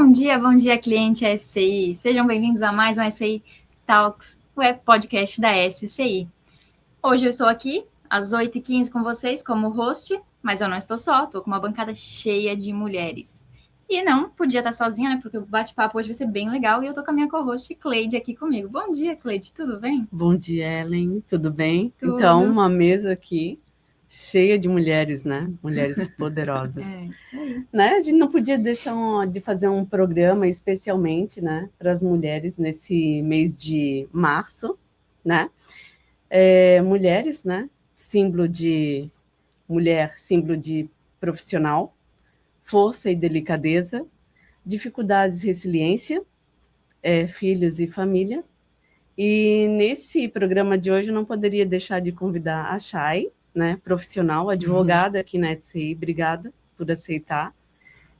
bom dia, cliente SCI. Sejam bem-vindos a mais um SCI Talks, o podcast da SCI. Hoje eu estou aqui às 8h15 com vocês como host, mas eu não estou só, estou com uma bancada cheia de mulheres. E não podia estar sozinha, né? Porque o bate-papo hoje vai ser bem legal e eu estou com a minha co-host, Cleide, aqui comigo. Bom dia, Cleide, tudo bem? Bom dia, Ellen, tudo bem? Tudo. Então, uma mesa aqui cheia de mulheres, né? Mulheres poderosas. Isso aí. Né? A gente não podia deixar de fazer um programa especialmente, né, para as mulheres nesse mês de março, né? Mulheres, né? Símbolo de mulher, símbolo de profissional, força e delicadeza, dificuldades e resiliência, filhos e família. E nesse programa de hoje eu não poderia deixar de convidar a Chay, né, profissional, advogada aqui na SCI, obrigada por aceitar.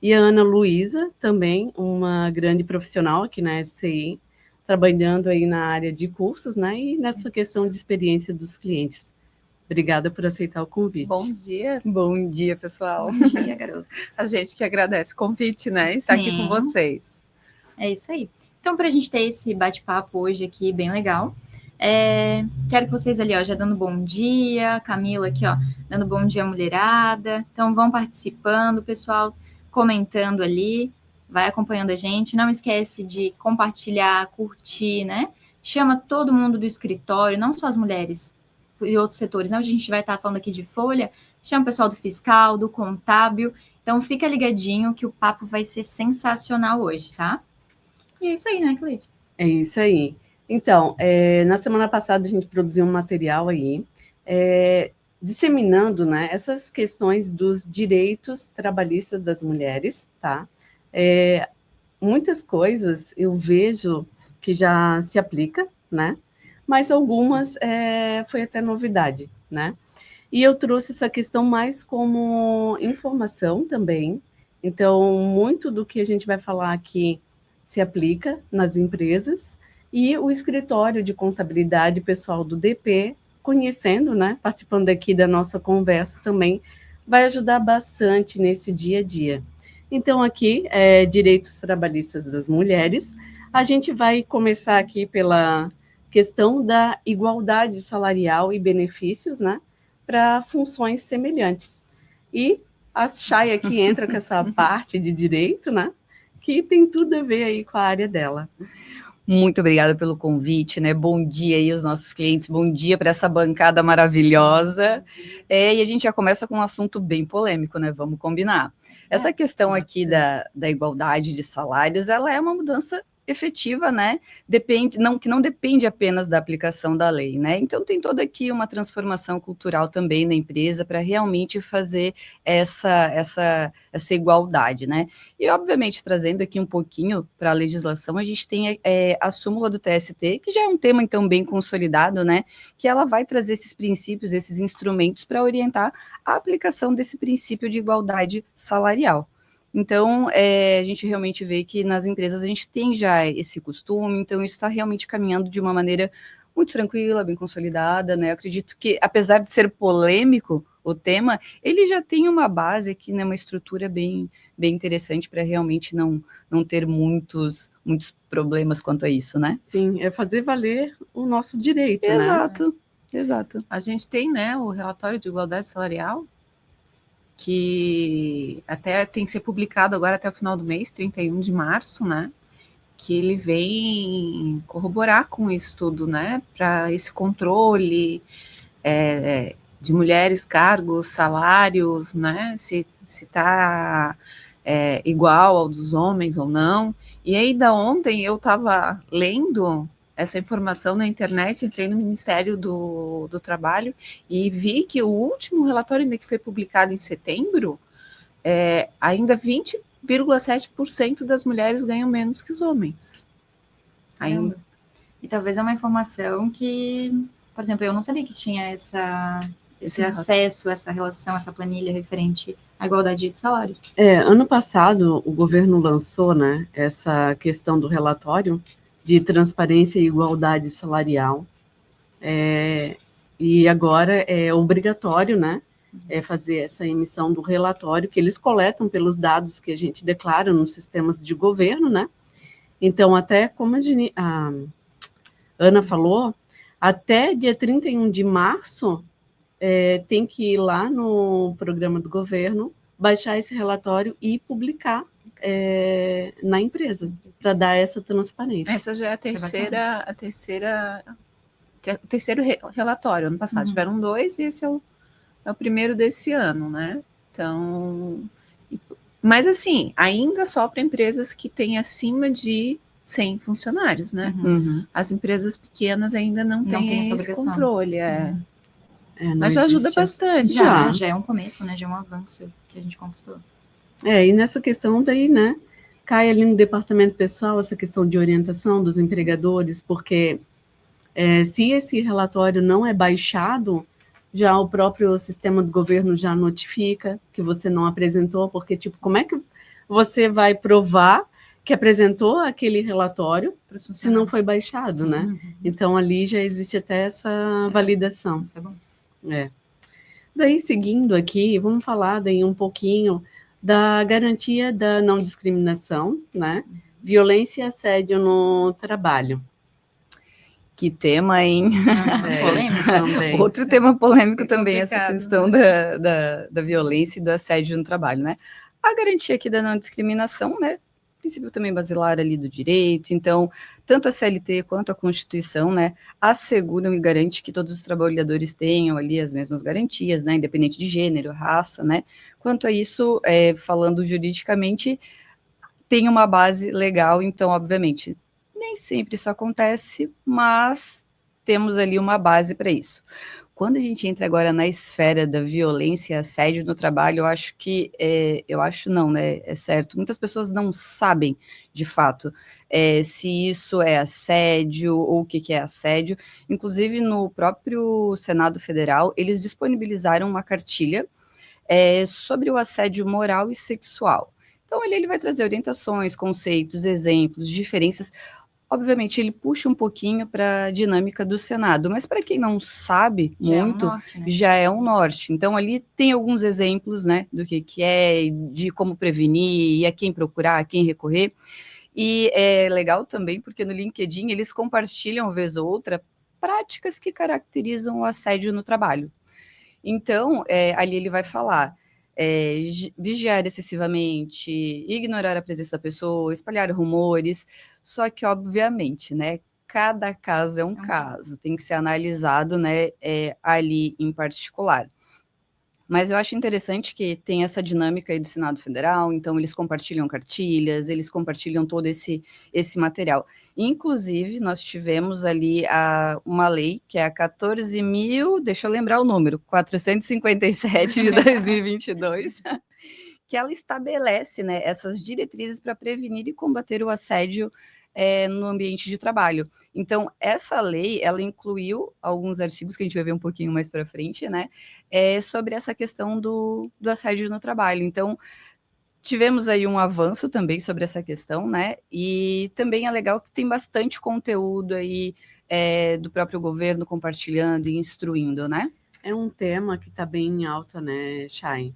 E a Ana Luísa, também uma grande profissional aqui na SCI, trabalhando aí na área de cursos, né, e nessa questão de experiência dos clientes. Obrigada por aceitar o convite. Bom dia, pessoal. Bom dia, garotas. A gente que agradece o convite, né, estar aqui com vocês. É isso aí. Então, para a gente ter esse bate-papo hoje aqui, bem legal, quero que vocês ali, ó, já dando bom dia, Camila aqui, ó, dando bom dia à mulherada. Então, vão participando, pessoal, comentando ali, vai acompanhando a gente. Não esquece de compartilhar, curtir, né? Chama todo mundo do escritório, não só as mulheres e outros setores, né? Hoje a gente vai estar falando aqui de folha, chama o pessoal do fiscal, do contábil. Então, fica ligadinho que o papo vai ser sensacional hoje, tá? E é isso aí, né, Cleide? É isso aí. Então, na semana passada a gente produziu um material aí, disseminando, né, essas questões dos direitos trabalhistas das mulheres, tá? Muitas coisas eu vejo que já se aplica, né? Mas algumas foi até novidade, né? E eu trouxe essa questão mais como informação também. Então, muito do que a gente vai falar aqui se aplica nas empresas, e o escritório de contabilidade pessoal do DP, conhecendo, né, participando aqui da nossa conversa também, vai ajudar bastante nesse dia a dia. Então, aqui, direitos trabalhistas das mulheres, a gente vai começar aqui pela questão da igualdade salarial e benefícios, né, para funções semelhantes. E a Chay aqui entra com essa parte de direito, né, que tem tudo a ver aí com a área dela. Muito obrigada pelo convite, né? Bom dia aí aos nossos clientes, bom dia para essa bancada maravilhosa. E a gente já começa com um assunto bem polêmico, né? Vamos combinar. Essa questão aqui da igualdade de salários, ela é uma mudança efetiva, né? Que não depende apenas da aplicação da lei, né? Então tem toda aqui uma transformação cultural também na empresa para realmente fazer essa igualdade, né? E obviamente trazendo aqui um pouquinho para a legislação, a gente tem a súmula do TST, que já é um tema então bem consolidado, né? Que ela vai trazer esses princípios, esses instrumentos para orientar a aplicação desse princípio de igualdade salarial. Então, a gente realmente vê que nas empresas a gente tem já esse costume, então isso está realmente caminhando de uma maneira muito tranquila, bem consolidada, né? Eu acredito que, apesar de ser polêmico o tema, ele já tem uma base aqui, né? Uma estrutura bem interessante para realmente não ter muitos problemas quanto a isso, né? Sim, é fazer valer o nosso direito, Exato, né? Exato. A gente tem, né, o relatório de igualdade salarial, que até tem que ser publicado agora até o final do mês, 31 de março, né? Que ele vem corroborar com isso tudo, né? Para esse controle de mulheres, cargos, salários, né? Se está igual ao dos homens ou não. E aí, ontem eu estava lendo essa informação na internet, entrei no Ministério do Trabalho e vi que o último relatório ainda que foi publicado em setembro, ainda 20,7% das mulheres ganham menos que os homens. Ainda. E talvez é uma informação que, por exemplo, eu não sabia que tinha esse acesso, essa relação, essa planilha referente à igualdade de salários. Ano passado, o governo lançou, né, essa questão do relatório de transparência e igualdade salarial, e agora é obrigatório, né, fazer essa emissão do relatório, que eles coletam pelos dados que a gente declara nos sistemas de governo, né? Então, até como a Ana falou, até dia 31 de março, tem que ir lá no programa do governo, baixar esse relatório e publicar na empresa, para dar essa transparência. Essa já é o terceiro relatório. Ano passado tiveram 2 e esse é o primeiro desse ano, né? Então, mas assim, ainda só para empresas que têm acima de 100 funcionários, né? As empresas pequenas ainda não têm esse controle. Mas já ajuda bastante. Já é um começo, né? Já é um avanço que a gente conquistou. E nessa questão daí, né? Cai ali no departamento pessoal essa questão de orientação dos empregadores, porque se esse relatório não é baixado, já o próprio sistema do governo já notifica que você não apresentou, porque, tipo, como é que você vai provar que apresentou aquele relatório se não foi baixado, né? Então, ali já existe até essa validação. Isso é bom. Daí, seguindo aqui, vamos falar daí um pouquinho da garantia da não discriminação, né? Violência e assédio no trabalho. Que tema, hein? Polêmico também. Outro tema polêmico também, essa complicado, questão da violência e do assédio no trabalho, né? A garantia aqui da não discriminação, né? Princípio também basilar ali do direito, então, tanto a CLT quanto a Constituição, né, asseguram e garantem que todos os trabalhadores tenham ali as mesmas garantias, né, independente de gênero, raça, né, quanto a isso, falando juridicamente, tem uma base legal, então, obviamente, nem sempre isso acontece, mas temos ali uma base para isso. Quando a gente entra agora na esfera da violência e assédio no trabalho, eu acho que, eu acho não, né, é certo, muitas pessoas não sabem, de fato, se isso é assédio ou o que é assédio. Inclusive, no próprio Senado Federal, eles disponibilizaram uma cartilha sobre o assédio moral e sexual. Então, ele vai trazer orientações, conceitos, exemplos, diferenças. Obviamente, ele puxa um pouquinho para a dinâmica do Senado, mas para quem não sabe muito, já é um norte. Então, ali tem alguns exemplos, né, do que é, de como prevenir, e a quem procurar, a quem recorrer. E é legal também, porque no LinkedIn eles compartilham, vez ou outra, práticas que caracterizam o assédio no trabalho. Então, ali ele vai falar vigiar excessivamente, ignorar a presença da pessoa, espalhar rumores, só que, obviamente, né, cada caso é um caso, tem que ser analisado, né, ali em particular. Mas eu acho interessante que tem essa dinâmica aí do Senado Federal, então eles compartilham cartilhas, eles compartilham todo esse material. Inclusive, nós tivemos ali uma lei, que é a 14.000, deixa eu lembrar o número, 457 de 2022, que ela estabelece, né, essas diretrizes para prevenir e combater o assédio no ambiente de trabalho. Então, essa lei, ela incluiu alguns artigos que a gente vai ver um pouquinho mais para frente, né, sobre essa questão do assédio no trabalho. Então, tivemos aí um avanço também sobre essa questão, né, e também é legal que tem bastante conteúdo aí do próprio governo compartilhando e instruindo, né? É um tema que está bem em alta, né, Chay?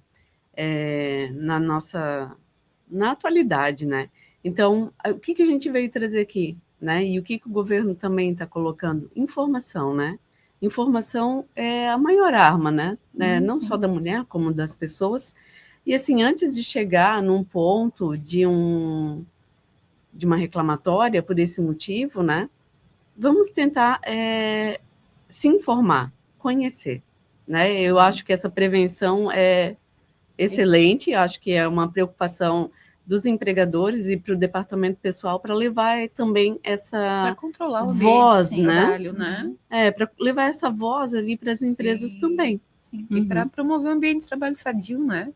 Na atualidade, né? Então, o que a gente veio trazer aqui, né? E o que o governo também está colocando? Informação, né? Informação é a maior arma, né? Não só da mulher, como das pessoas. E assim, antes de chegar num ponto de uma reclamatória por esse motivo, né? Vamos tentar se informar, conhecer, né? Eu acho que essa prevenção é excelente, acho que é uma preocupação dos empregadores e para o departamento pessoal para levar também essa para controlar o voz, ambiente, né? Trabalho, né? Para levar essa voz ali para as empresas também. Sim. E para promover um ambiente de trabalho sadio, né?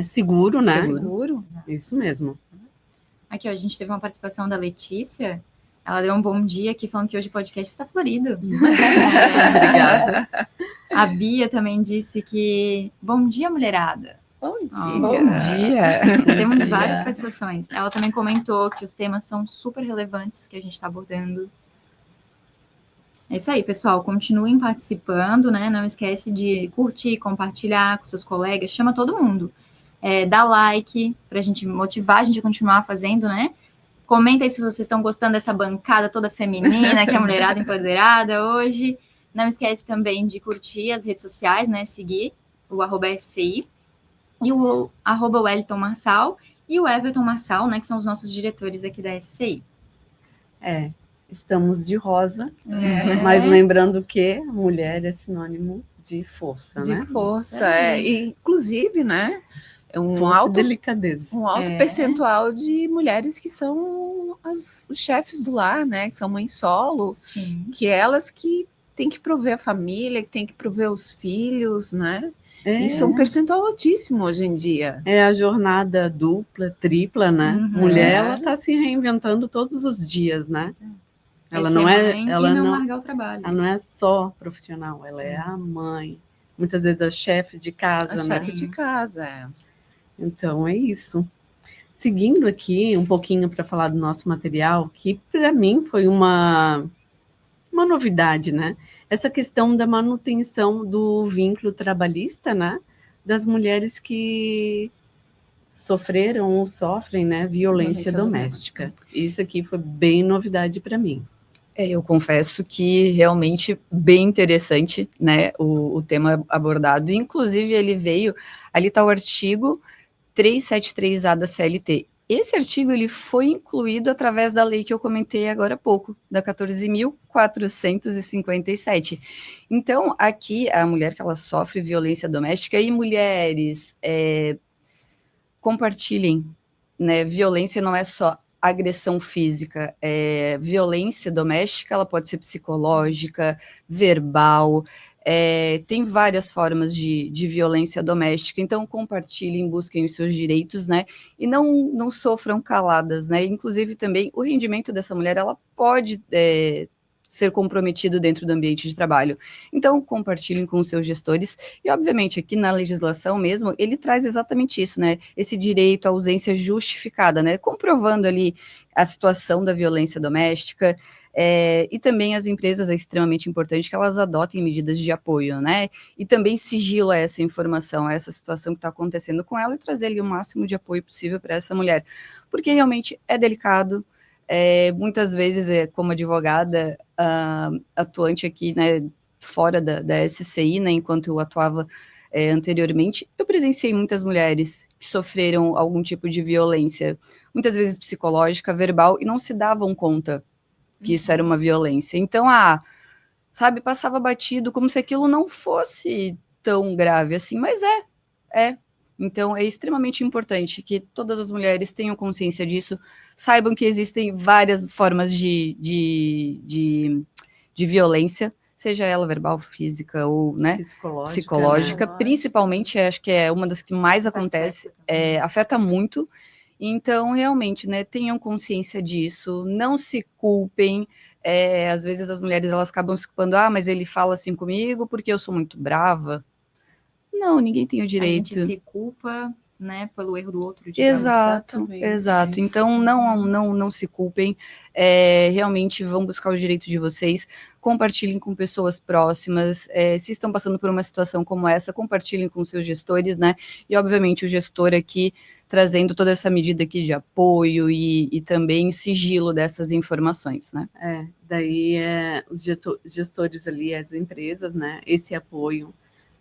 Seguro, né? Seguro. Isso mesmo. Aqui, ó, a gente teve uma participação da Letícia. Ela deu um bom dia aqui, falando que hoje o podcast está florido. Obrigada. A Bia também disse que... Bom dia, mulherada. Bom dia. Bom dia. Temos várias participações. Ela também comentou que os temas são super relevantes que a gente está abordando. É isso aí, pessoal. Continuem participando, né? Não esquece de curtir, compartilhar com seus colegas, chama todo mundo. Dá like para a gente motivar a gente a continuar fazendo, né? Comenta aí se vocês estão gostando dessa bancada toda feminina, que é a mulherada empoderada hoje. Não esquece também de curtir as redes sociais, né? Seguir o @SCI e o @Wellington Marçal e o Everton Marçal, né? Que são os nossos diretores aqui da SCI. Estamos de rosa, mas lembrando que mulher é sinônimo de força, De né? força, e, inclusive, né? Força e delicadeza. Um alto percentual de mulheres que são os chefes do lar, né? Que são mães solo, Sim. que elas que têm que prover a família, que têm que prover os filhos, né? Isso é um percentual altíssimo hoje em dia. É a jornada dupla, tripla, né? Mulher, ela está se reinventando todos os dias, né? Ela não largar o trabalho. Ela não é só profissional, ela é a mãe. Muitas vezes a chefe de casa, A chefe de casa, Então, é isso. Seguindo aqui um pouquinho para falar do nosso material, que para mim foi uma novidade, né? Essa questão da manutenção do vínculo trabalhista, né? Das mulheres que sofreram ou sofrem, né? Violência doméstica. Isso aqui foi bem novidade para mim. Eu confesso que realmente bem interessante, né, o tema abordado. Inclusive, ele veio, ali está o artigo 373A da CLT. Esse artigo ele foi incluído através da lei que eu comentei agora há pouco, da 14.457. Então, aqui, a mulher que ela sofre violência doméstica, e mulheres, compartilhem, né, violência não é só agressão física, violência doméstica, ela pode ser psicológica, verbal, tem várias formas de violência doméstica, então compartilhem, busquem os seus direitos, né, e não sofram caladas, né, inclusive também o rendimento dessa mulher, ela pode ser comprometido dentro do ambiente de trabalho. Então, compartilhem com os seus gestores e, obviamente, aqui na legislação mesmo, ele traz exatamente isso, né? Esse direito à ausência justificada, né? Comprovando ali a situação da violência doméstica, e também as empresas, é extremamente importante que elas adotem medidas de apoio, né? E também sigilo a essa informação, a essa situação que está acontecendo com ela e trazer ali o máximo de apoio possível para essa mulher, porque realmente é delicado. Muitas vezes, como advogada atuante aqui, né, fora da SCI, né, enquanto eu atuava anteriormente, eu presenciei muitas mulheres que sofreram algum tipo de violência, muitas vezes psicológica, verbal, e não se davam conta que isso era uma violência. Então, sabe, passava batido como se aquilo não fosse tão grave assim, mas é. Então, é extremamente importante que todas as mulheres tenham consciência disso, saibam que existem várias formas de violência, seja ela verbal, física ou, né, psicológica. Principalmente, acho que é uma das que mais acontece, afeta muito. Então, realmente, né, tenham consciência disso, não se culpem. Às vezes as mulheres elas acabam se culpando, mas ele fala assim comigo porque eu sou muito brava. Não, ninguém tem o direito. A gente se culpa, né, pelo erro do outro. Digamos. Exato. Então, não se culpem. Realmente vão buscar o direito de vocês. Compartilhem com pessoas próximas. Se estão passando por uma situação como essa, compartilhem com seus gestores, né? E, obviamente, o gestor aqui trazendo toda essa medida aqui de apoio e também sigilo dessas informações, né? Daí os gestores ali, as empresas, né? Esse apoio,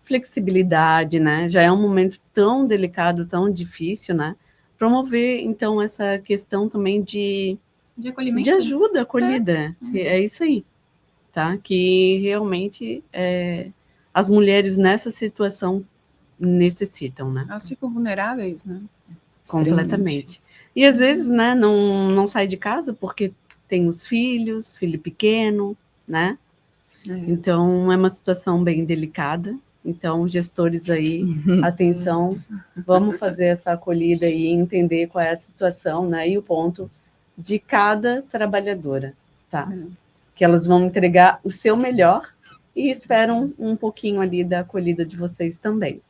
flexibilidade, né? Já é um momento tão delicado, tão difícil, né? Promover, então, essa questão também de acolhimento, de ajuda, acolhida. É isso aí, tá? Que realmente as mulheres nessa situação necessitam, né? Elas ficam vulneráveis, né? Completamente. E às vezes, né, não sai de casa porque tem os filhos, filho pequeno, né? Então, é uma situação bem delicada. Então, gestores aí, atenção, vamos fazer essa acolhida e entender qual é a situação, né, e o ponto de cada trabalhadora, tá? Que elas vão entregar o seu melhor e esperam um pouquinho ali da acolhida de vocês também.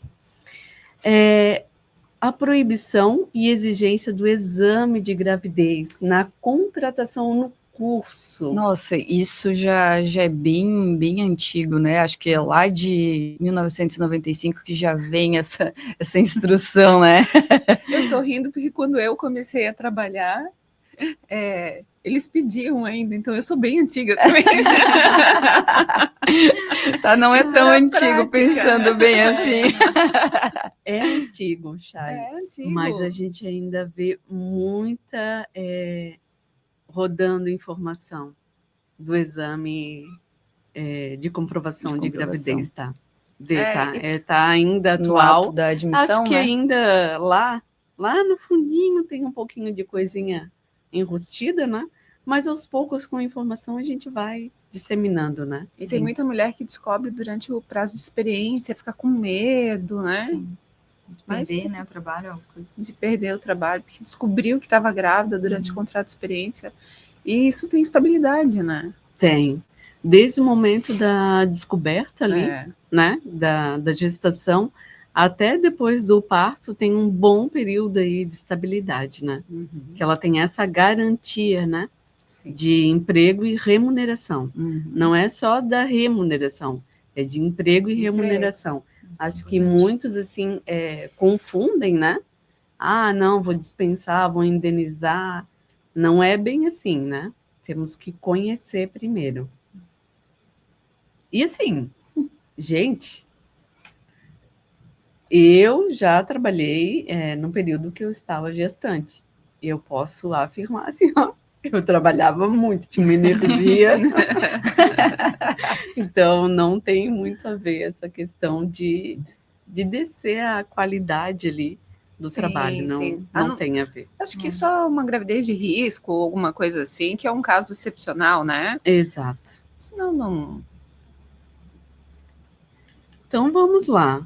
A proibição e exigência do exame de gravidez na contratação no curso. Nossa, isso já é bem antigo, né? Acho que é lá de 1995 que já vem essa instrução, né? Eu tô rindo porque quando eu comecei a trabalhar, eles pediam ainda, então eu sou bem antiga também. Tá, não é Isso tão era antigo, prática. pensando bem assim. É antigo, Chay, É antigo. mas a gente ainda vê muita rodando informação do exame de comprovação de gravidez, tá? Tá ainda No alto atual. da Acho admissão, que né? ainda lá no fundinho tem um pouquinho de coisinha enrustida, né? Mas aos poucos, com a informação, a gente vai disseminando, né? E tem muita mulher que descobre durante o prazo de experiência, fica com medo, né? Sim. De Mas perder, né, o trabalho. de perder o trabalho, porque descobriu que estava grávida durante o contrato de experiência. E isso tem estabilidade, né? Tem. Desde o momento da descoberta ali, né? Da gestação, até depois do parto, tem um bom período aí de estabilidade, né? Que ela tem essa garantia, né? Sim. De emprego e remuneração. Não é só da remuneração, é de emprego e remuneração. Acho que muitos, assim, confundem, né? Ah, não, vou dispensar, vou indenizar. Não é bem assim, né? Temos que conhecer primeiro. E assim, gente, eu já trabalhei no período que eu estava gestante. Eu posso afirmar assim, ó, eu trabalhava muito, tinha uma energia. Então, não tem muito a ver essa questão de descer a qualidade ali do trabalho. Não tem a ver. Acho que só uma gravidez de risco ou alguma coisa assim, que é um caso excepcional, né? Exato. Senão, não. Então, vamos lá,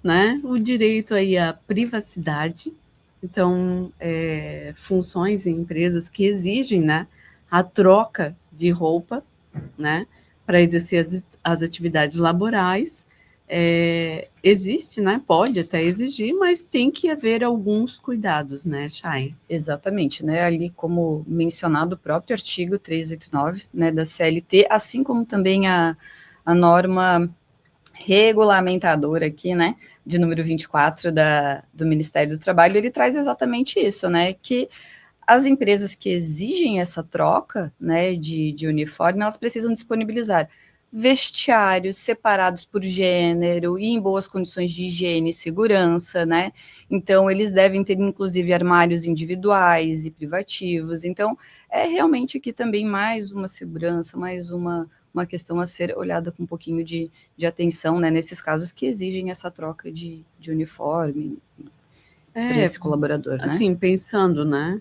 né? O direito aí à privacidade. Então, funções em empresas que exigem, né, a troca de roupa, né, para exercer as atividades laborais. Existe, né? Pode até exigir, mas tem que haver alguns cuidados, né, Chay? Exatamente, né? Ali, como mencionado, o próprio artigo 389, né, da CLT, assim como também a norma regulamentadora aqui, né, de número 24 do Ministério do Trabalho, ele traz exatamente isso, né, que as empresas que exigem essa troca, né, de uniforme, elas precisam disponibilizar vestiários separados por gênero e em boas condições de higiene e segurança, né? Então, eles devem ter, inclusive, armários individuais e privativos. Então, é realmente aqui também mais uma segurança, mais uma questão a ser olhada com um pouquinho de atenção, né? Nesses casos que exigem essa troca de uniforme para esse colaborador, né? Assim, pensando, né?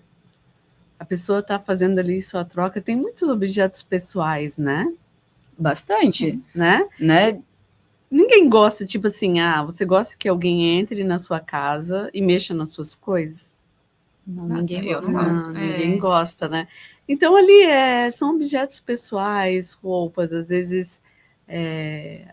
A pessoa está fazendo ali sua troca, tem muitos objetos pessoais, né? Bastante, sim, né? Ninguém gosta, tipo assim, você gosta que alguém entre na sua casa e mexa nas suas coisas? Não, ninguém gosta. Ninguém gosta, né? Então, ali são objetos pessoais, roupas, às vezes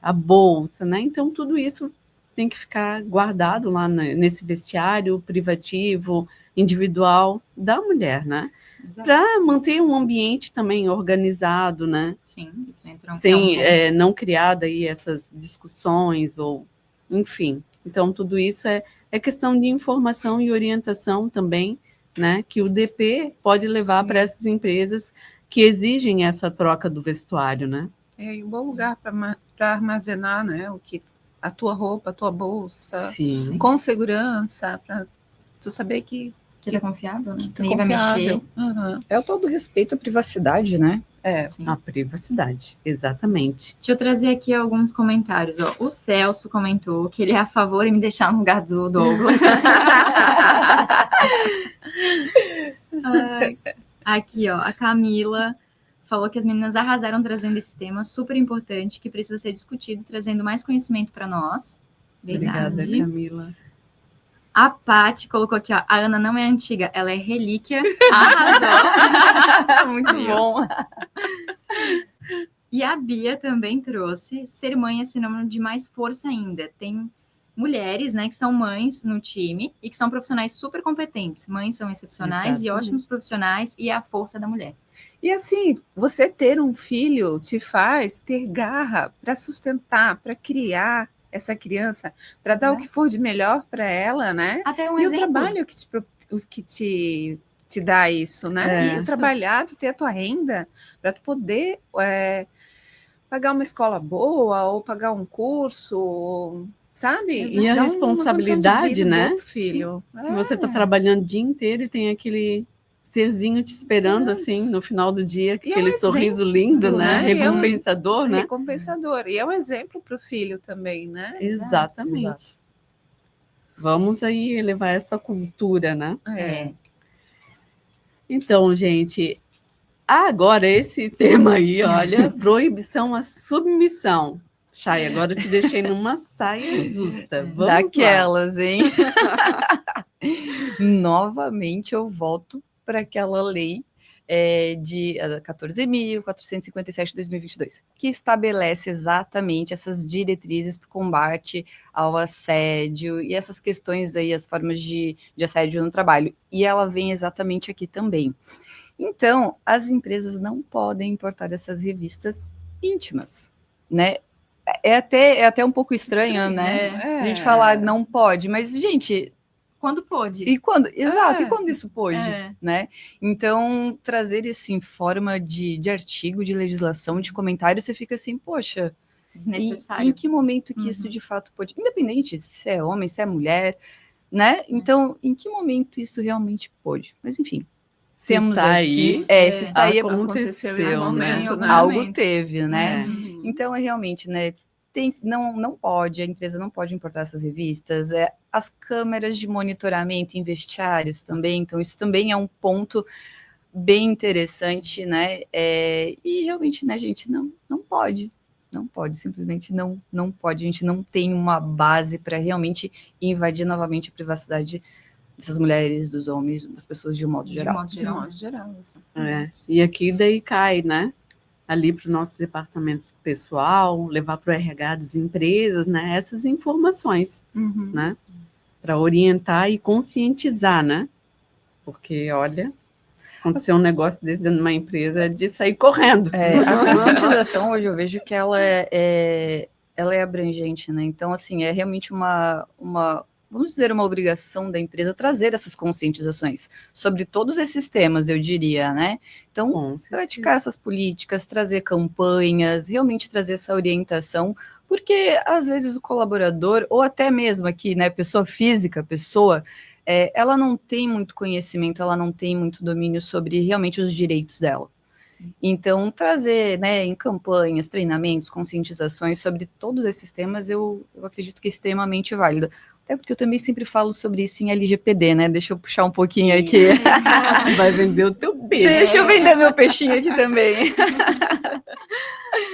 a bolsa, né? Então, tudo isso tem que ficar guardado lá nesse vestiário privativo, individual da mulher, né? Para manter um ambiente também organizado, né? Sim, isso entra Sem não criar daí essas discussões ou, enfim. Então, tudo isso é questão de informação e orientação também, né? Que o DP pode levar para essas empresas que exigem essa troca do vestuário, né? É um bom lugar para armazenar, né? A tua roupa, a tua bolsa, Sim. com segurança, para tu saber que tá confiável, né? Que ninguém vai mexer. É o todo respeito à privacidade, né? A privacidade, exatamente. Deixa eu trazer aqui alguns comentários. Ó, o Celso comentou que ele é a favor de me deixar no lugar do Douglas. Aqui, ó, a Camila falou que as meninas arrasaram trazendo esse tema super importante que precisa ser discutido, trazendo mais conhecimento para nós. Verdade. Obrigada, Camila. A Paty colocou aqui, ó, a Ana não é antiga, ela é relíquia. Arrasou. Muito bom. E a Bia também trouxe, ser mãe é sinônimo de mais força ainda. Tem mulheres, né, que são mães no time e que são profissionais super competentes. Mães são excepcionais e ótimos profissionais e é a força da mulher. E assim, você ter um filho te faz ter garra para sustentar, para criar essa criança, para dar o que for de melhor para ela, né? Até um E exemplo. o trabalho que te dá isso, né? Tu trabalhar, tu ter a tua renda, para tu poder pagar uma escola boa ou pagar um curso, sabe? E a responsabilidade, né? Filho. Que você está trabalhando o dia inteiro e tem aquele serzinho te esperando assim no final do dia, aquele sorriso lindo, né? Recompensador, né? Recompensador. E é um exemplo para o filho também, né? Exatamente. Exato. Vamos aí elevar essa cultura, né? Então, gente, agora esse tema aí, olha, proibição à submissão. Chay, agora eu te deixei numa saia justa. Vamos daquelas, lá. hein? Novamente eu volto para aquela lei de 14.457 de 2022, que estabelece exatamente essas diretrizes para o combate ao assédio e essas questões aí, as formas de assédio no trabalho. E ela vem exatamente aqui também. Então, as empresas não podem importar essas revistas íntimas, né? É até um pouco estranho, né? A gente falar não pode, mas, gente... Quando pôde. Exato, e quando isso pôde, né? Então, trazer isso em forma de artigo, de legislação, de comentário, você fica assim, poxa... Desnecessário. Em que momento que isso de fato pode... Independente se é homem, se é mulher, né? Então, em que momento isso realmente pode? Mas, enfim... Temos aqui, se está aí, aconteceu né? Algo teve, né? Então, realmente, né? Não pode, a empresa não pode importar essas revistas, as câmeras de monitoramento em vestiários também, então isso também é um ponto bem interessante, né? E realmente, né, gente, não pode, simplesmente não pode, a gente não tem uma base para realmente invadir novamente a privacidade dessas mulheres, dos homens, das pessoas de um modo geral. De modo geral. E aqui daí cai, né? Ali para o nosso departamento pessoal, levar para o RH das empresas, né? Essas informações, né? Para orientar e conscientizar, né? Porque, olha, aconteceu um negócio desse dentro de uma empresa de sair correndo. A conscientização hoje eu vejo que ela é abrangente, né? Então, assim, é realmente uma vamos dizer, uma obrigação da empresa trazer essas conscientizações sobre todos esses temas, eu diria, né? Então, praticar essas políticas, trazer campanhas, realmente trazer essa orientação, porque às vezes o colaborador, ou até mesmo aqui, né, pessoa física, ela não tem muito conhecimento, ela não tem muito domínio sobre realmente os direitos dela. Então, trazer, né, em campanhas, treinamentos, conscientizações sobre todos esses temas, eu acredito que é extremamente válido. Até porque eu também sempre falo sobre isso em LGPD, né? Deixa eu puxar um pouquinho aqui. Vai vender o teu peixe. Deixa eu vender meu peixinho aqui também.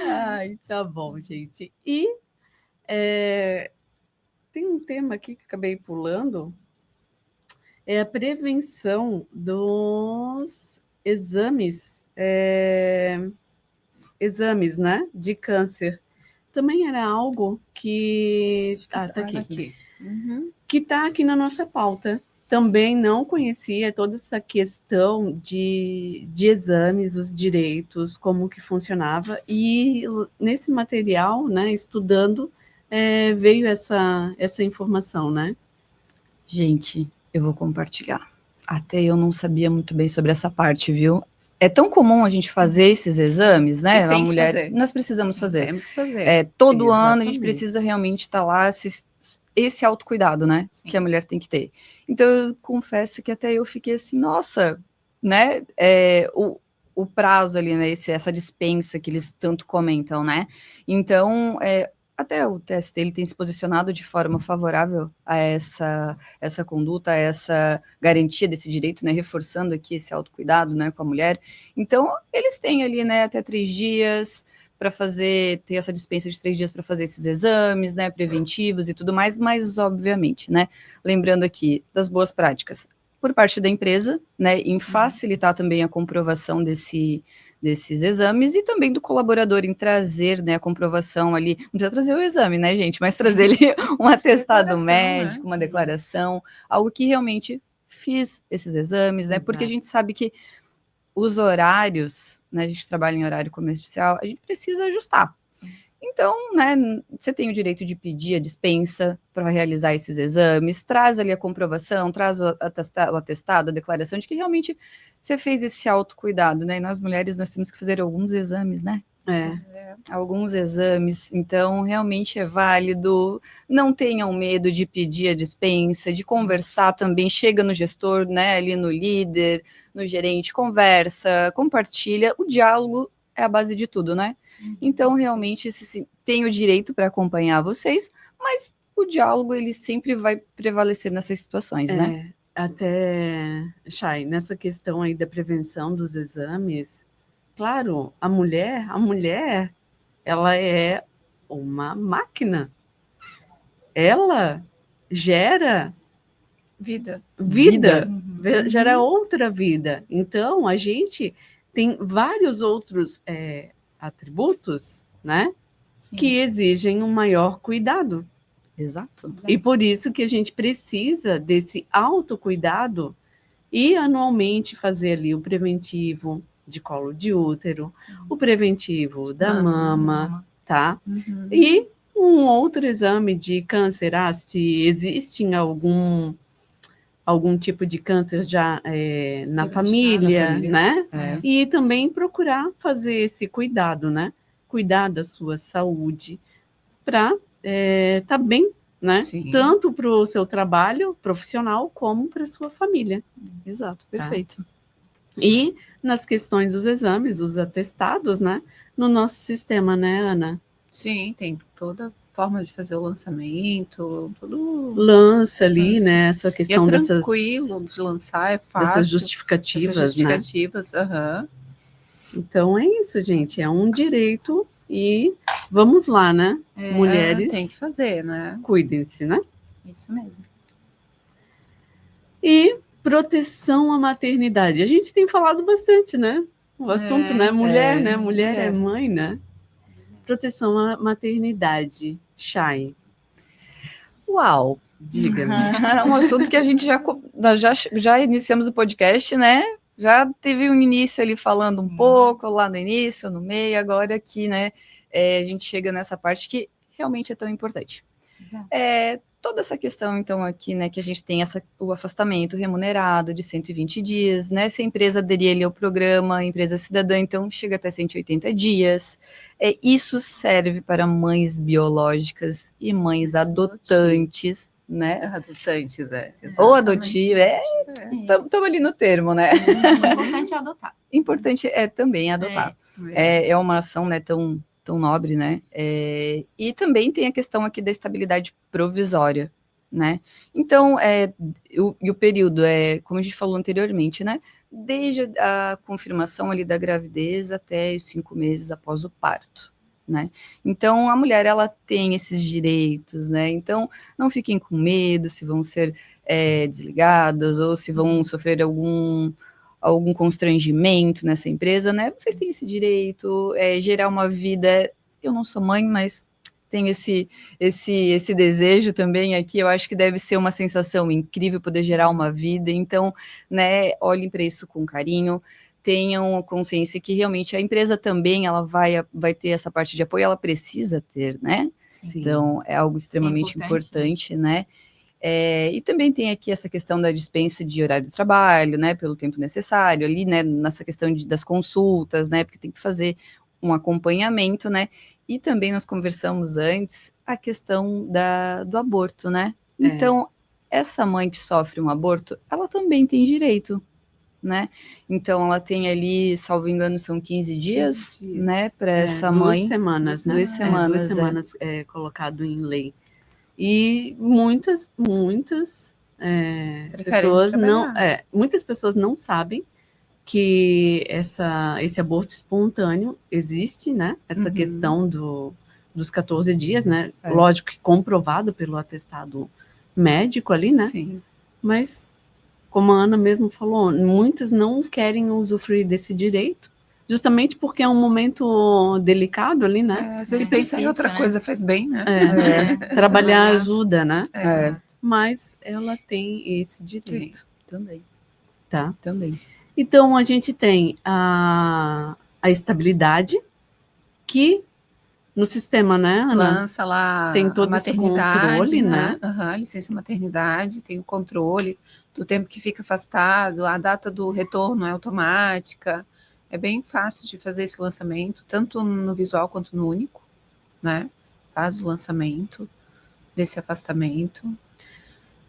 Ai, tá bom, gente. E tem um tema aqui que acabei pulando, é a prevenção dos exames, né, de câncer. Também era algo que... tá aqui. Que está aqui na nossa pauta. Também não conhecia toda essa questão de exames, os direitos, como que funcionava. E nesse material, né, estudando, veio essa informação, né? Gente, eu vou compartilhar. Até eu não sabia muito bem sobre essa parte, viu? É tão comum a gente fazer esses exames, né? A mulher, nós precisamos fazer. Temos que fazer. Todo ano a gente precisa realmente estar lá, esse autocuidado, né? Sim. Que a mulher tem que ter. Então, eu confesso que até eu fiquei assim, nossa, né? O prazo ali, né? Essa dispensa que eles tanto comentam, né? Então, até o TST ele tem se posicionado de forma favorável a essa conduta, a essa garantia desse direito, né, reforçando aqui esse autocuidado, né, com a mulher. Então, eles têm ali, né, até 3 dias para ter essa dispensa de 3 dias para fazer esses exames, né, preventivos e tudo mais, mas obviamente, né, lembrando aqui das boas práticas por parte da empresa, né, em facilitar também a comprovação desses exames e também do colaborador em trazer, né, a comprovação ali, não precisa trazer o exame, né, gente, mas trazer ali um atestado médico, né? Uma declaração, algo que realmente fiz esses exames, né, porque a gente sabe que os horários, né, a gente trabalha em horário comercial, a gente precisa ajustar. Então, né, você tem o direito de pedir a dispensa para realizar esses exames, traz ali a comprovação, traz o atestado, a declaração de que realmente você fez esse autocuidado, né? E nós mulheres, nós temos que fazer alguns exames, né? Alguns exames, então realmente é válido. Não tenham medo de pedir a dispensa, de conversar também. Chega no gestor, né, ali no líder, no gerente, conversa, compartilha. O diálogo é a base de tudo, né? Então realmente tem o direito para acompanhar vocês, mas o diálogo ele sempre vai prevalecer nessas situações, né? Até, Chay, nessa questão aí da prevenção dos exames, claro, a mulher, ela é uma máquina. Ela gera Vida. Gera outra vida. Então, a gente tem vários outros atributos, né, Sim. que exigem um maior cuidado. Exato. E por isso que a gente precisa desse autocuidado e anualmente fazer ali o preventivo de colo de útero, o preventivo da mama, tá? E um outro exame de câncer, se existe algum tipo de câncer já na família, né? E também procurar fazer esse cuidado, né? Cuidar da sua saúde para tá bem, né? Sim. Tanto para o seu trabalho profissional como para a sua família. Exato, perfeito. E nas questões dos exames, os atestados, né? No nosso sistema, né, Ana? Sim, tem toda forma de fazer o lançamento, tudo lança ali, né? Essa questão é dessas tranquilo de lançar, é fácil. dessas justificativas, Essas justificativas, né? Então é isso, gente. É um direito e vamos lá, né? Mulheres tem que fazer, né? Cuidem-se, né? Isso mesmo. E proteção à maternidade. A gente tem falado bastante, né? O assunto, né? Mulher, né? Mulher é mãe, né? Proteção à maternidade. Chay. Uau! Diga-me. Um assunto que a gente nós já iniciamos o podcast, né? Já teve um início ali falando um pouco, lá no início, no meio, agora aqui, né? A gente chega nessa parte que realmente é tão importante. Exato. Toda essa questão, então, aqui, né, que a gente tem o afastamento remunerado de 120 dias, né? Se a empresa aderir ali ao programa, a empresa cidadã, então, chega até 180 dias. Isso serve para mães biológicas e mães adotantes, né? Adotantes, ou adotiva, estamos ali no termo, né? O importante é adotar. Importante é também adotar. É uma ação, né, tão nobre, né? E também tem a questão aqui da estabilidade provisória, né? Então, o período como a gente falou anteriormente, né? Desde a confirmação ali da gravidez até os 5 meses após o parto, né? Então, a mulher, ela tem esses direitos, né? Então, não fiquem com medo se vão ser desligadas ou se vão sofrer algum constrangimento nessa empresa, né? Vocês têm esse direito, gerar uma vida. Eu não sou mãe, mas tenho esse desejo também aqui. Eu acho que deve ser uma sensação incrível poder gerar uma vida. Então, né? Olhem para isso com carinho. Tenham consciência que realmente a empresa também ela vai ter essa parte de apoio, ela precisa ter, né? Sim. Então, é algo extremamente importante, né? E também tem aqui essa questão da dispensa de horário de trabalho, né, pelo tempo necessário ali, né, nessa questão das consultas, né, porque tem que fazer um acompanhamento, né, e também nós conversamos antes a questão do aborto, né, então essa mãe que sofre um aborto, ela também tem direito, né, então ela tem ali, salvo engano, são 15 dias, né, para essa mãe. 2 semanas, né? 2 semanas. 2 semanas colocado em lei. E muitas pessoas muitas pessoas não sabem que esse aborto espontâneo existe, né? Essa questão dos 14 dias, né? Lógico que comprovado pelo atestado médico ali, né? Sim. Mas, como a Ana mesmo falou, muitas não querem usufruir desse direito, justamente porque é um momento delicado ali, né? Às vezes pensar em outra coisa faz bem, né? Trabalhar ajuda, né? Exato. Mas ela tem esse direito. Também. Tá? Também. Então, a gente tem a estabilidade, que no sistema, né, Ana? Lança lá Tem a todo esse maternidade, controle, né? né? Aham, licença maternidade, tem o controle do tempo que fica afastado, a data do retorno é automática. É bem fácil de fazer esse lançamento, tanto no visual quanto no único, né? Faz o lançamento desse afastamento.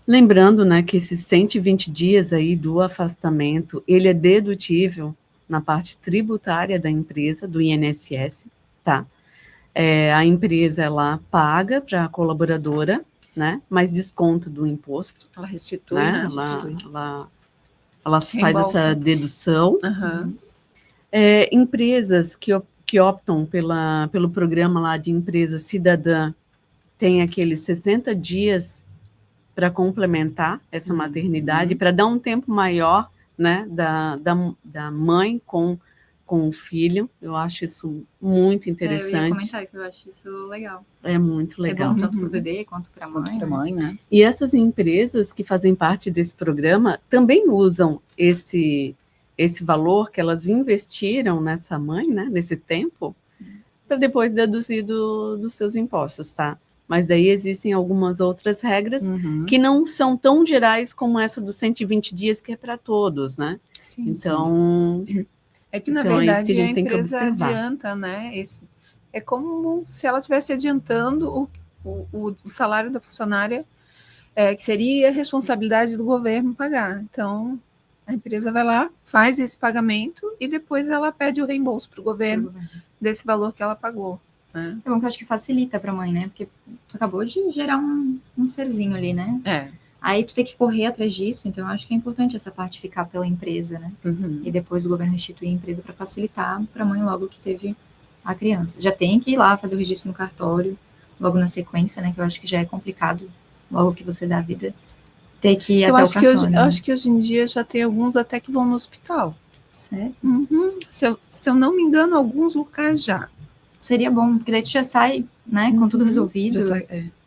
Lembrando, né, que esses 120 dias aí do afastamento, ele é dedutível na parte tributária da empresa, do INSS, tá? A empresa, ela paga para a colaboradora, né, mas desconta do imposto, Ela restitui, né? né? Ela faz Reembolsa. essa dedução. Aham. Empresas que optam pelo programa lá de empresa cidadã, tem aqueles 60 dias para complementar essa maternidade, para dar um tempo maior, né, da mãe com o filho. Eu acho isso muito Eu ia interessante. comentar que eu acho isso legal. É muito É legal. bom tanto para o bebê quanto para a Quanto mãe. para mãe, né? E essas empresas que fazem parte desse programa também usam esse valor que elas investiram nessa mãe, né, nesse tempo, para depois deduzir dos seus impostos, tá? Mas daí existem algumas outras regras que não são tão gerais como essa dos 120 dias, que é para todos, né? Sim, Então, é que, na então, é isso que verdade, a a gente tem que empresa observar. adianta, né? É como se ela estivesse adiantando o salário da funcionária, que seria a responsabilidade do governo pagar. Então, a empresa vai lá, faz esse pagamento e depois ela pede o reembolso para o governo desse valor que ela pagou. Né? É bom que eu acho que facilita para a mãe, né? Porque tu acabou de gerar um serzinho ali, né? É. Aí tu tem que correr atrás disso, então eu acho que é importante essa parte ficar pela empresa, né? Uhum. E depois o governo restituir a empresa para facilitar para a mãe logo que teve a criança. Já tem que ir lá fazer o registro no cartório, logo na sequência, né? Que eu acho que já é complicado, logo que você dá a vida, ter que ir Eu até acho o cartório. eu acho que hoje em dia já tem alguns até que vão no hospital. Sério? Uhum. Se eu não me engano, alguns locais já. Seria bom, porque daí tu já sai, né, com tudo resolvido.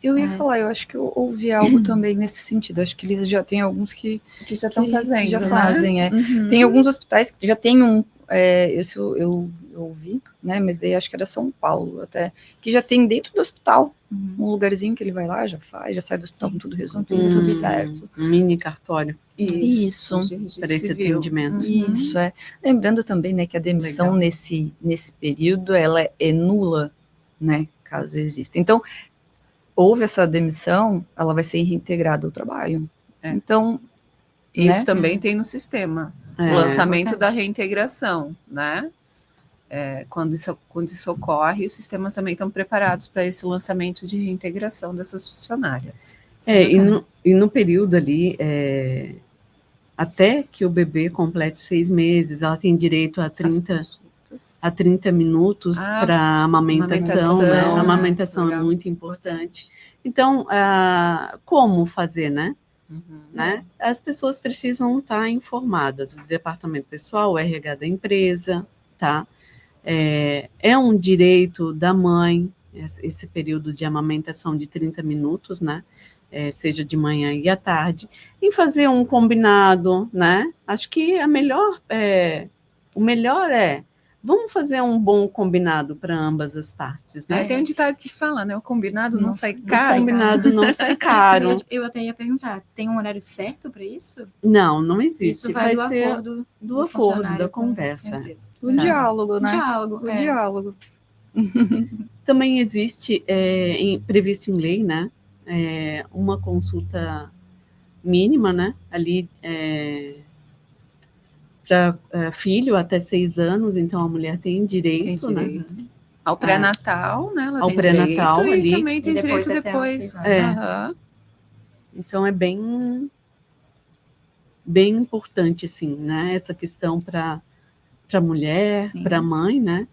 Eu ia falar, eu acho que eu ouvi algo também nesse sentido. Acho que eles já tem alguns que já estão fazendo, já né? fazem. Uhum. Tem alguns hospitais que já tem um. Esse eu ouvi, né? Mas aí acho que era São Paulo até, que já tem dentro do hospital um lugarzinho que ele vai lá, já faz, já sai do hospital com tudo resolvido, certo. Um mini cartório. Isso. Para esse atendimento. Isso, é. Lembrando também, né, que a demissão nesse período, ela é nula, né, caso exista. Então, houve essa demissão, ela vai ser reintegrada ao trabalho. Então, isso também tem no sistema. O lançamento da reintegração, né? Quando isso ocorre, os sistemas também estão preparados para esse lançamento de reintegração dessas funcionárias. E no período ali, até que o bebê complete 6 meses, ela tem direito a 30 minutos para amamentação, né? A amamentação é muito importante. Então, como fazer, né? Né? As pessoas precisam estar informadas, o departamento pessoal, o RH da empresa, tá? É um direito da mãe, esse período de amamentação de 30 minutos, né? Seja de manhã e à tarde, em fazer um combinado, né? Acho que o melhor vamos fazer um bom combinado para ambas as partes, né? Tem um ditado que fala, né? O combinado não sai caro. O combinado não sai caro. Eu até ia perguntar, tem um horário certo para isso? Não existe. Isso vai do ser acordo do acordo, da conversa. O diálogo, né? O diálogo. Também existe, previsto em lei, né? Uma consulta mínima, né? Ali para filho até 6 anos, então a mulher tem direito. Né? Ao pré-natal, né? Ela ao tem pré-natal direito, ali. E também tem direito depois. Então é bem importante, assim, né? Essa questão para a mulher, para a mãe, né?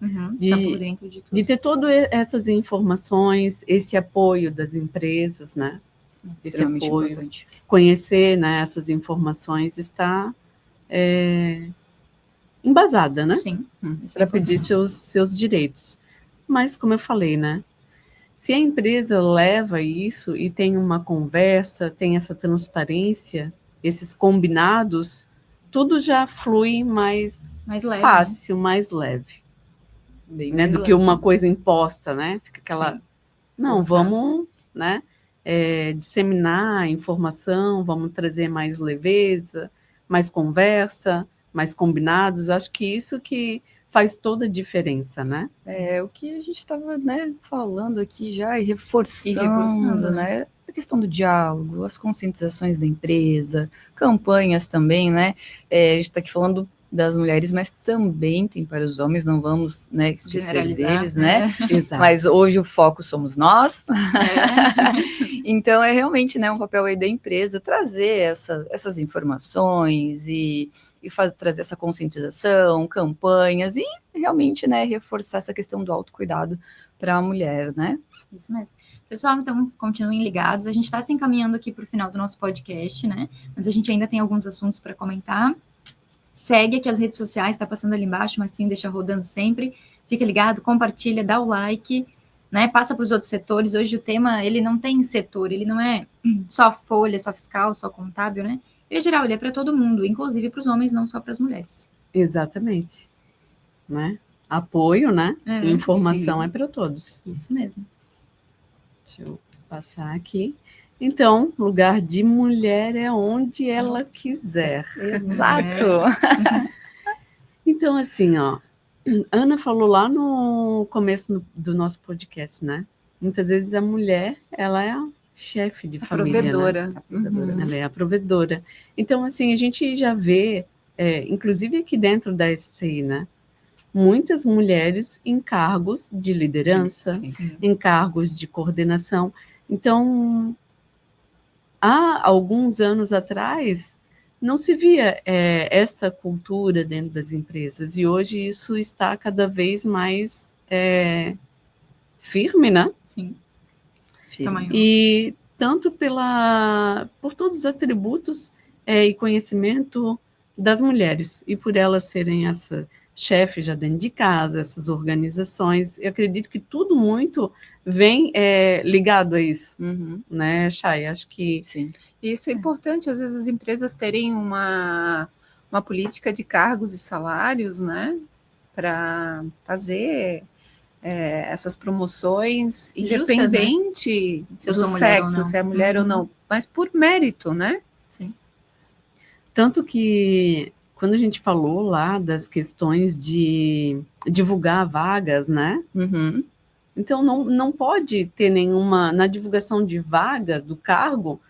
De ter todas essas informações, esse apoio das empresas, né? Esse apoio, importante. Conhecer, né, essas informações, está embasada, né? Sim. Para pedir seus direitos. Mas, como eu falei, né? Se a empresa leva isso e tem uma conversa, tem essa transparência, esses combinados, tudo já flui mais leve, fácil, mais leve. Bem Né, mais do que leve. uma coisa imposta, né? Fica aquela... Sim. Não, Exato. vamos, né, disseminar a informação, vamos trazer mais leveza, mais conversa, mais combinados. Acho que isso que faz toda a diferença, né? É o que a gente estava, né, falando aqui já e reforçando, né? A questão do diálogo, as conscientizações da empresa, campanhas também, né? A gente está aqui falando das mulheres, mas também tem para os homens, não vamos, né, esquecer Generalizar, deles, né? Exato. Mas hoje o foco somos nós. É. Então é realmente, né, um papel aí da empresa trazer essas informações e trazer essa conscientização, campanhas e realmente, né, reforçar essa questão do autocuidado para a mulher, né? Isso mesmo. Pessoal, então, continuem ligados. A gente está se encaminhando aqui para o final do nosso podcast, né? Mas a gente ainda tem alguns assuntos para comentar. Segue aqui as redes sociais, está passando ali embaixo, mas sim, deixa rodando sempre. Fica ligado, compartilha, dá o like, né? Passa para os outros setores. Hoje o tema, ele não tem setor, ele não é só folha, só fiscal, só contábil, né? Ele é geral, ele é para todo mundo, inclusive para os homens, não só para as mulheres. Exatamente. Né? Apoio, né? Informação sim. é para todos. Isso mesmo. Deixa eu passar aqui. Então, lugar de mulher é onde ela quiser. Exato. Então, assim, ó, Ana falou lá no começo do nosso podcast, né? Muitas vezes a mulher, ela é a chefe de família, né? Provedora. Uhum. Ela é a provedora. Então, assim, a gente já vê, inclusive aqui dentro da SCI, né? Muitas mulheres em cargos de liderança, Sim. em cargos de coordenação. Então, há alguns anos atrás, não se via essa cultura dentro das empresas. E hoje isso está cada vez mais firme, né? Sim. Firme. E tanto por todos os atributos e conhecimento das mulheres, e por elas serem essa chefe já dentro de casa, essas organizações, eu acredito que tudo muito vem ligado a isso, Uhum. né, Chay? Acho que... Sim. Isso é importante, às vezes, as empresas terem uma política de cargos e salários, né? Para fazer essas promoções, Justas, independente Se eu do sou mulher ou sexo, não. se é mulher ou não, mas por mérito, né? Sim. Tanto que quando a gente falou lá das questões de divulgar vagas, né? Uhum. Então não pode ter nenhuma, na divulgação de vaga do cargo,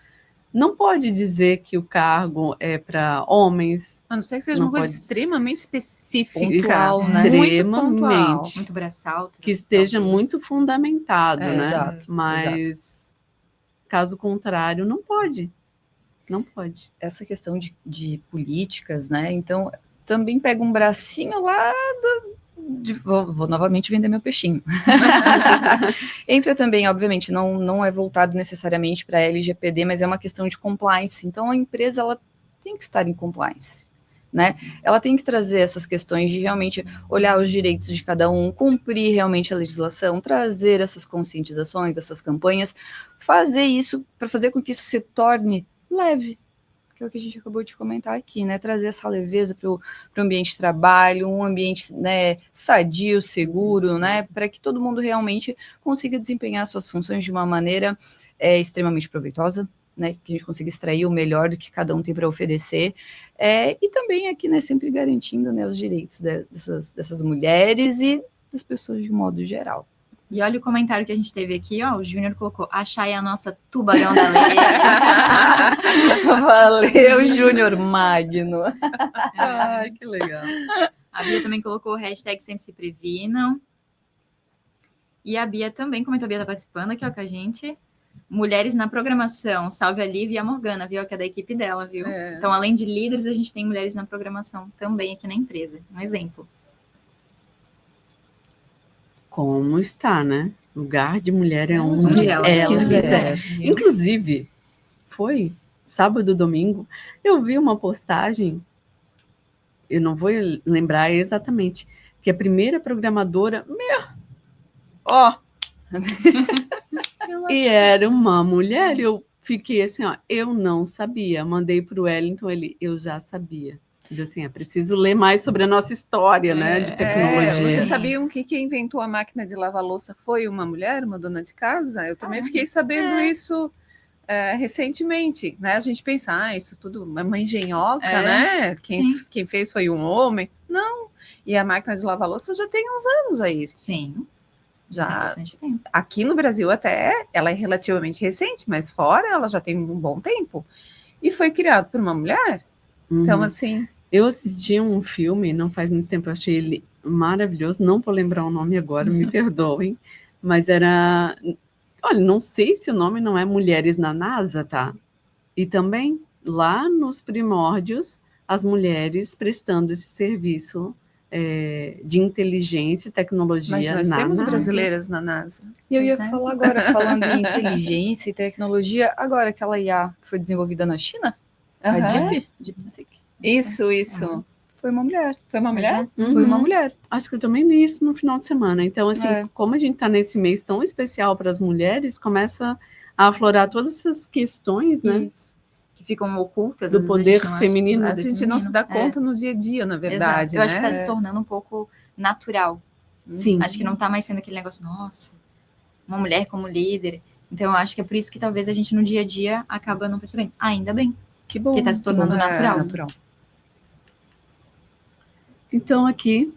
não pode dizer que o cargo é para homens. A não ser que seja Não uma coisa pode- extremamente específica, Pontual, né? muito pontual. Extremamente. Muito braçal. Que esteja talvez. muito fundamentado, É, né? Exato. Mas, caso contrário, não pode. Não pode. Essa questão de políticas, né? Então, também pega um bracinho lá vou novamente vender meu peixinho. Entra também, obviamente, não é voltado necessariamente para a LGPD, mas é uma questão de compliance. Então, a empresa ela tem que estar em compliance, né? Ela tem que trazer essas questões de realmente olhar os direitos de cada um, cumprir realmente a legislação, trazer essas conscientizações, essas campanhas, fazer isso para fazer com que isso se torne leve, que é o que a gente acabou de comentar aqui, né? Trazer essa leveza para o ambiente de trabalho, um ambiente, né, sadio, seguro, né? Para que todo mundo realmente consiga desempenhar suas funções de uma maneira extremamente proveitosa, né? Que a gente consiga extrair o melhor do que cada um tem para oferecer. E também aqui, né, sempre garantindo, né, os direitos dessas mulheres e das pessoas de modo geral. E olha o comentário que a gente teve aqui, ó. O Júnior colocou: a Chay é a nossa tubarão da lei. Valeu, Júnior Magno. Ai, que legal. A Bia também colocou hashtag sempre se previnam. E a Bia também comentou, a Bia tá participando aqui, ó, com a gente. Mulheres na programação, salve a Lívia e a Morgana, viu? Que é da equipe dela, viu? Então, além de líderes, a gente tem mulheres na programação também aqui na empresa. Um exemplo. Como está, né? Lugar de mulher é onde ela quiser. Inclusive, foi sábado, domingo, eu vi uma postagem, eu não vou lembrar exatamente, que a primeira programadora, e era uma mulher, eu fiquei assim, ó, eu não sabia, mandei para o Wellington, eu já sabia. Assim, é preciso ler mais sobre a nossa história, né, de tecnologia. Vocês sabiam que quem inventou a máquina de lavar louça foi uma mulher, uma dona de casa? Eu também fiquei sabendo isso recentemente, né? A gente pensa, isso tudo é uma engenhoca, né? Quem fez foi um homem. Não. E a máquina de lavar louça já tem uns anos aí. Sim. Já tem bastante tempo. Aqui no Brasil até ela é relativamente recente, mas fora ela já tem um bom tempo. E foi criado por uma mulher. Então, assim... Eu assisti um filme, não faz muito tempo, eu achei ele maravilhoso, não vou lembrar o nome agora, me perdoem, mas era... Olha, não sei se o nome não é Mulheres na NASA, tá? E também, lá nos primórdios, as mulheres prestando esse serviço de inteligência e tecnologia Mas nós na temos NASA. brasileiras na NASA. E eu ia falar agora, falando em inteligência e tecnologia, agora aquela IA que foi desenvolvida na China, a DeepSeek. Isso. Foi uma mulher. Foi uma mulher? Foi uma mulher. Acho que eu também li isso no final de semana. Então, assim, como a gente está nesse mês tão especial para as mulheres, começa a aflorar todas essas questões, né? Isso. Que ficam ocultas. Do poder feminino. A gente não se dá conta no dia a dia, na verdade. Eu acho que está se tornando um pouco natural. Sim. Acho que não está mais sendo aquele negócio, nossa, uma mulher como líder. Então, eu acho que é por isso que talvez a gente no dia a dia acaba não percebendo. Ainda bem. Que bom. Porque está se tornando natural. Então, aqui,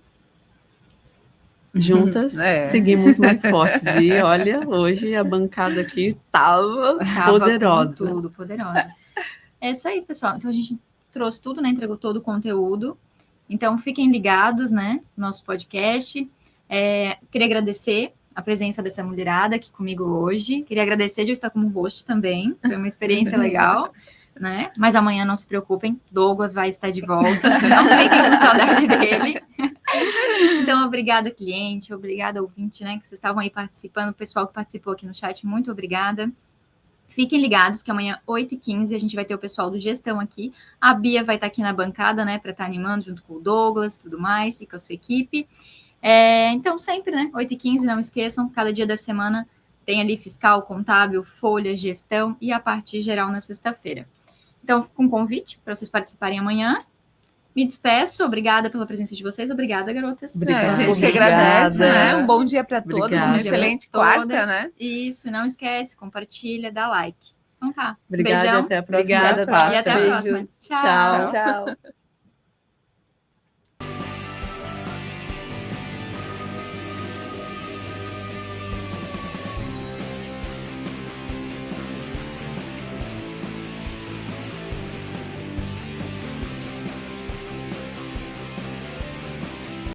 juntas, seguimos mais fortes. E olha, hoje a bancada aqui tava poderosa. Com tudo, poderosa. É isso aí, pessoal. Então, a gente trouxe tudo, né? Entregou todo o conteúdo. Então, fiquem ligados, né? No nosso podcast. Queria agradecer a presença dessa mulherada aqui comigo hoje. Queria agradecer de eu estar como host também. Foi uma experiência legal. Né? Mas amanhã não se preocupem, Douglas vai estar de volta, não fiquem com saudade dele. Então, obrigada, cliente, obrigada, ouvinte, né, que vocês estavam aí participando, o pessoal que participou aqui no chat, muito obrigada. Fiquem ligados que amanhã, 8h15, a gente vai ter o pessoal do Gestão aqui, a Bia vai estar aqui na bancada, né, para estar animando junto com o Douglas, tudo mais, e com a sua equipe. Então, sempre, né, 8h15, não esqueçam, cada dia da semana tem ali fiscal, contábil, folha, gestão e a parte geral na sexta-feira. Então, fica um convite para vocês participarem amanhã. Me despeço. Obrigada pela presença de vocês. Obrigada, garotas. Obrigada. A gente agradece, né? Um bom dia para todos. Uma excelente quarta, né? Isso. Não esquece. Compartilha, dá like. Então tá. Obrigada. Beijão. Até a próxima. Obrigada, e até a próxima. Tchau. Tchau.